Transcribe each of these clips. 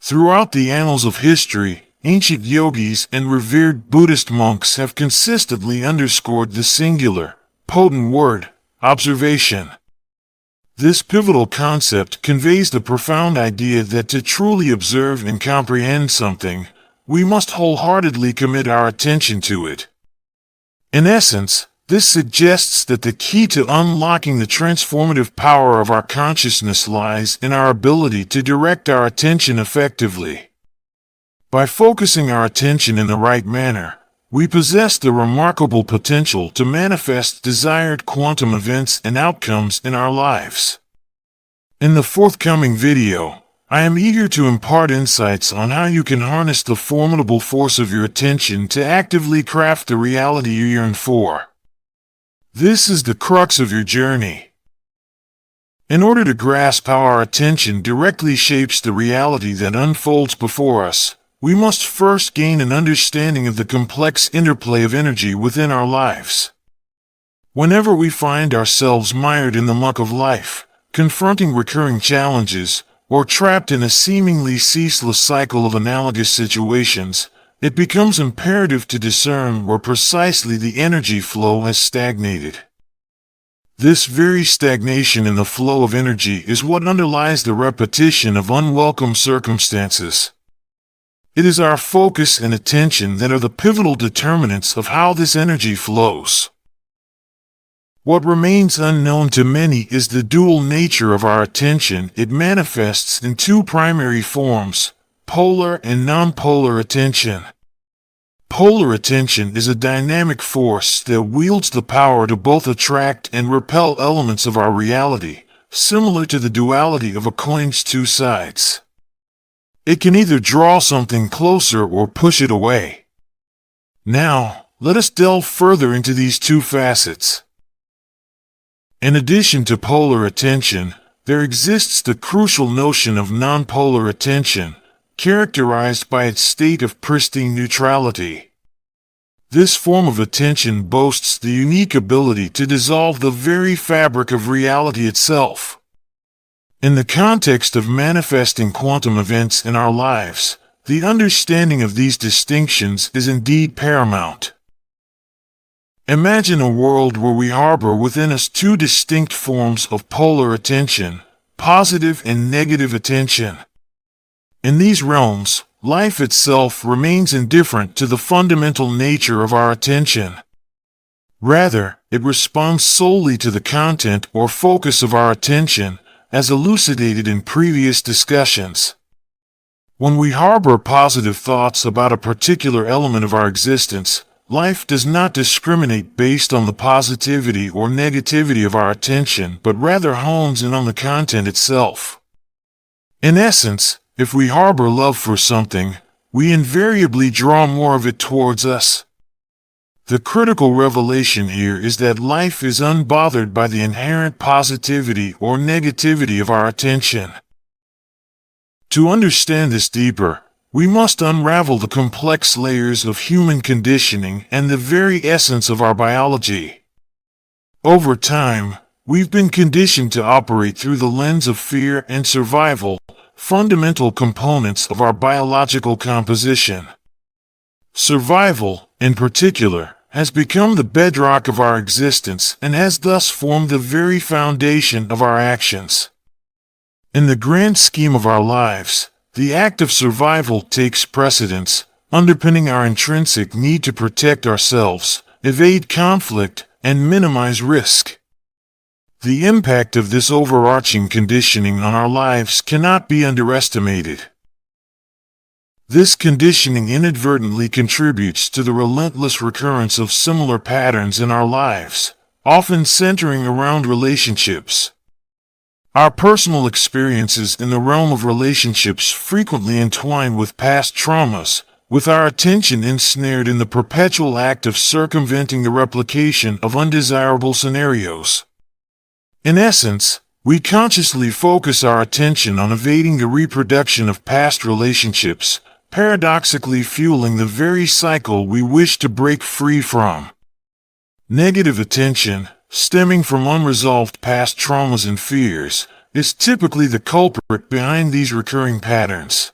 Throughout the annals of history, ancient yogis and revered Buddhist monks have consistently underscored the singular, potent word, observation. This pivotal concept conveys the profound idea that to truly observe and comprehend something, we must wholeheartedly commit our attention to it. In essence, this suggests that the key to unlocking the transformative power of our consciousness lies in our ability to direct our attention effectively. By focusing our attention in the right manner, we possess the remarkable potential to manifest desired quantum events and outcomes in our lives. In the forthcoming video, I am eager to impart insights on how you can harness the formidable force of your attention to actively craft the reality you yearn for. This is the crux of your journey. In order to grasp how our attention directly shapes the reality that unfolds before us, we must first gain an understanding of the complex interplay of energy within our lives. Whenever we find ourselves mired in the muck of life, confronting recurring challenges, or trapped in a seemingly ceaseless cycle of analogous situations, it becomes imperative to discern where precisely the energy flow has stagnated. This very stagnation in the flow of energy is what underlies the repetition of unwelcome circumstances. It is our focus and attention that are the pivotal determinants of how this energy flows. What remains unknown to many is the dual nature of our attention. It manifests in two primary forms: polar and nonpolar attention. Polar attention is a dynamic force that wields the power to both attract and repel elements of our reality, similar to the duality of a coin's two sides. It can either draw something closer or push it away. Now, let us delve further into these two facets. In addition to polar attention, there exists the crucial notion of nonpolar attention, characterized by its state of pristine neutrality. This form of attention boasts the unique ability to dissolve the very fabric of reality itself. In the context of manifesting quantum events in our lives, the understanding of these distinctions is indeed paramount. Imagine a world where we harbor within us two distinct forms of polar attention: positive and negative attention. In these realms, life itself remains indifferent to the fundamental nature of our attention. Rather, it responds solely to the content or focus of our attention, as elucidated in previous discussions. When we harbor positive thoughts about a particular element of our existence, life does not discriminate based on the positivity or negativity of our attention, but rather hones in on the content itself. In essence, if we harbor love for something, we invariably draw more of it towards us. The critical revelation here is that life is unbothered by the inherent positivity or negativity of our attention. To understand this deeper, we must unravel the complex layers of human conditioning and the very essence of our biology. Over time, we've been conditioned to operate through the lens of fear and survival, fundamental components of our biological composition. Survival, in particular, has become the bedrock of our existence and has thus formed the very foundation of our actions. In the grand scheme of our lives, the act of survival takes precedence, underpinning our intrinsic need to protect ourselves, evade conflict, and minimize risk. The impact of this overarching conditioning on our lives cannot be underestimated. This conditioning inadvertently contributes to the relentless recurrence of similar patterns in our lives, often centering around relationships. Our personal experiences in the realm of relationships frequently entwine with past traumas, with our attention ensnared in the perpetual act of circumventing the replication of undesirable scenarios. In essence, we consciously focus our attention on evading the reproduction of past relationships, paradoxically fueling the very cycle we wish to break free from. Negative attention, stemming from unresolved past traumas and fears, is typically the culprit behind these recurring patterns.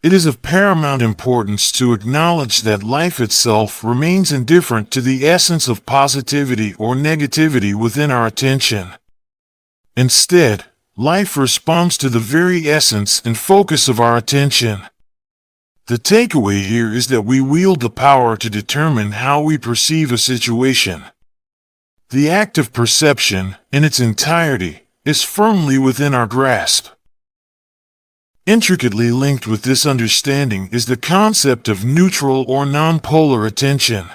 It is of paramount importance to acknowledge that life itself remains indifferent to the essence of positivity or negativity within our attention. Instead, life responds to the very essence and focus of our attention. The takeaway here is that we wield the power to determine how we perceive a situation. The act of perception, in its entirety, is firmly within our grasp. Intricately linked with this understanding is the concept of neutral or nonpolar attention.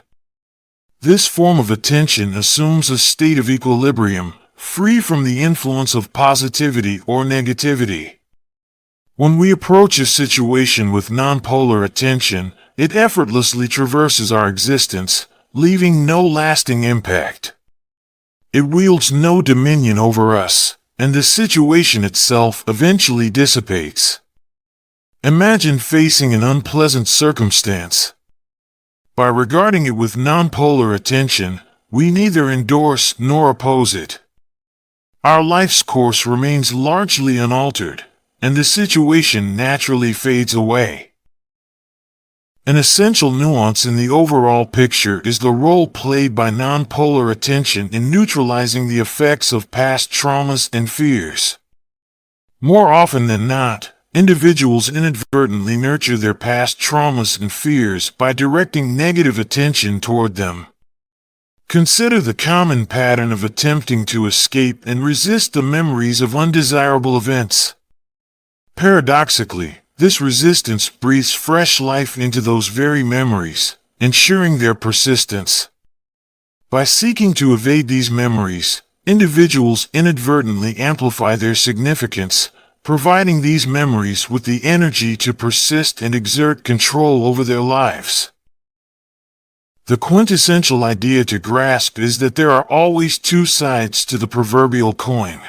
This form of attention assumes a state of equilibrium, free from the influence of positivity or negativity. When we approach a situation with nonpolar attention, it effortlessly traverses our existence, leaving no lasting impact. It wields no dominion over us, and the situation itself eventually dissipates. Imagine facing an unpleasant circumstance. By regarding it with nonpolar attention, we neither endorse nor oppose it. Our life's course remains largely unaltered, and the situation naturally fades away. An essential nuance in the overall picture is the role played by nonpolar attention in neutralizing the effects of past traumas and fears. More often than not, individuals inadvertently nurture their past traumas and fears by directing negative attention toward them. Consider the common pattern of attempting to escape and resist the memories of undesirable events. Paradoxically, this resistance breathes fresh life into those very memories, ensuring their persistence. By seeking to evade these memories, individuals inadvertently amplify their significance, providing these memories with the energy to persist and exert control over their lives. The quintessential idea to grasp is that there are always two sides to the proverbial coin.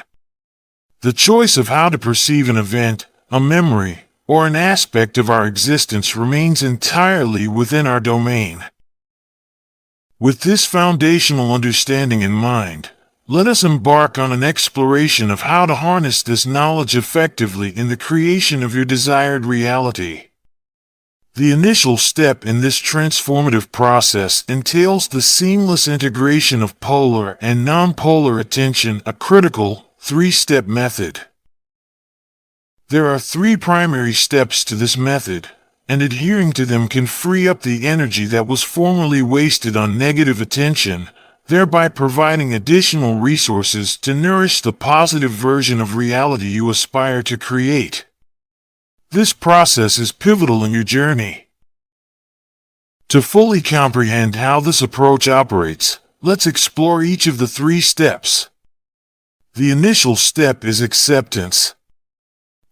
The choice of how to perceive an event, a memory, or an aspect of our existence remains entirely within our domain. With this foundational understanding in mind, let us embark on an exploration of how to harness this knowledge effectively in the creation of your desired reality. The initial step in this transformative process entails the seamless integration of polar and nonpolar attention, a critical, three-step method. There are three primary steps to this method, and adhering to them can free up the energy that was formerly wasted on negative attention, thereby providing additional resources to nourish the positive version of reality you aspire to create. This process is pivotal in your journey. To fully comprehend how this approach operates, let's explore each of the three steps. The initial step is acceptance.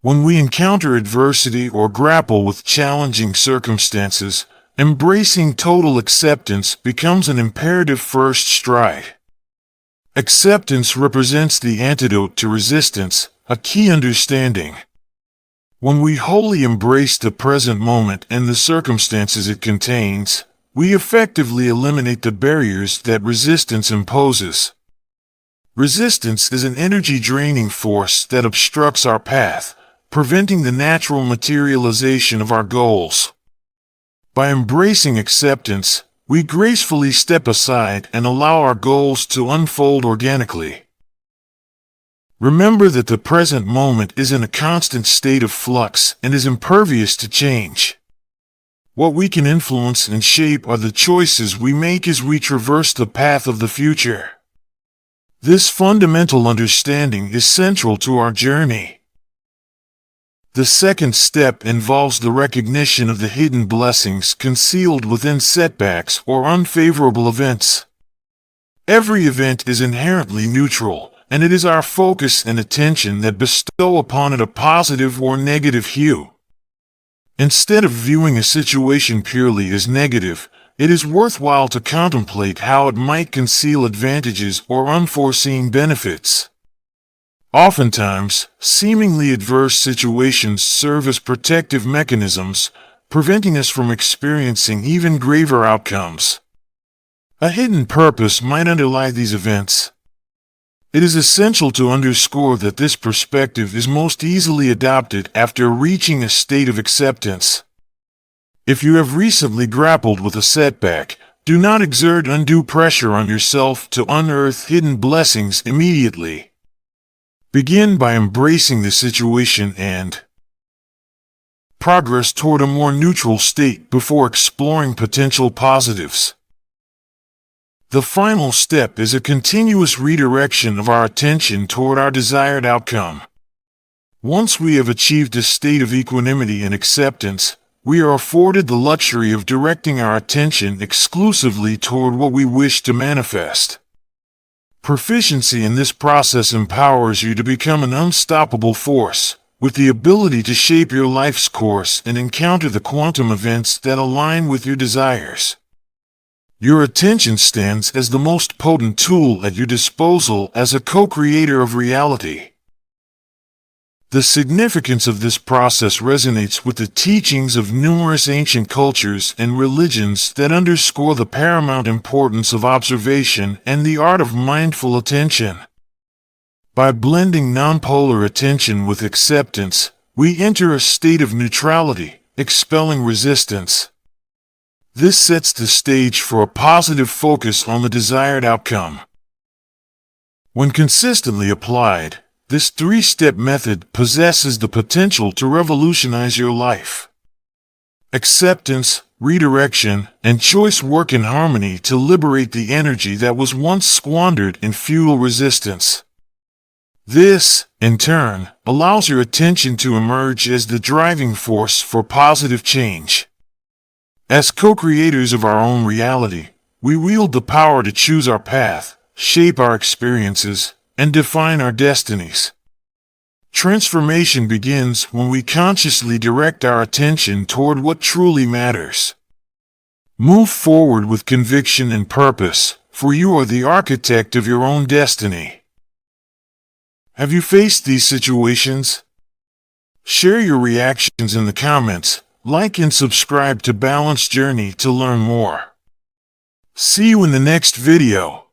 When we encounter adversity or grapple with challenging circumstances, embracing total acceptance becomes an imperative first stride. Acceptance represents the antidote to resistance, a key understanding. When we wholly embrace the present moment and the circumstances it contains, we effectively eliminate the barriers that resistance imposes. Resistance is an energy-draining force that obstructs our path, preventing the natural materialization of our goals. By embracing acceptance, we gracefully step aside and allow our goals to unfold organically. Remember that the present moment is in a constant state of flux and is impervious to change. What we can influence and shape are the choices we make as we traverse the path of the future. This fundamental understanding is central to our journey. The second step involves the recognition of the hidden blessings concealed within setbacks or unfavorable events. Every event is inherently neutral, and it is our focus and attention that bestow upon it a positive or negative hue. Instead of viewing a situation purely as negative, it is worthwhile to contemplate how it might conceal advantages or unforeseen benefits. Oftentimes, seemingly adverse situations serve as protective mechanisms, preventing us from experiencing even graver outcomes. A hidden purpose might underlie these events. It is essential to underscore that this perspective is most easily adopted after reaching a state of acceptance. If you have recently grappled with a setback, do not exert undue pressure on yourself to unearth hidden blessings immediately. Begin by embracing the situation and progress toward a more neutral state before exploring potential positives. The final step is a continuous redirection of our attention toward our desired outcome. Once we have achieved a state of equanimity and acceptance, we are afforded the luxury of directing our attention exclusively toward what we wish to manifest. Proficiency in this process empowers you to become an unstoppable force, with the ability to shape your life's course and encounter the quantum events that align with your desires. Your attention stands as the most potent tool at your disposal as a co-creator of reality. The significance of this process resonates with the teachings of numerous ancient cultures and religions that underscore the paramount importance of observation and the art of mindful attention. By blending nonpolar attention with acceptance, we enter a state of neutrality, expelling resistance. This sets the stage for a positive focus on the desired outcome. When consistently applied, this three-step method possesses the potential to revolutionize your life. Acceptance, redirection, and choice work in harmony to liberate the energy that was once squandered in futile resistance. This, in turn, allows your attention to emerge as the driving force for positive change. As co-creators of our own reality, we wield the power to choose our path, shape our experiences, and define our destinies. Transformation begins when we consciously direct our attention toward what truly matters. Move forward with conviction and purpose, for you are the architect of your own destiny. Have you faced these situations? Share your reactions in the comments. Like and subscribe to Balanced Journey to learn more. See you in the next video.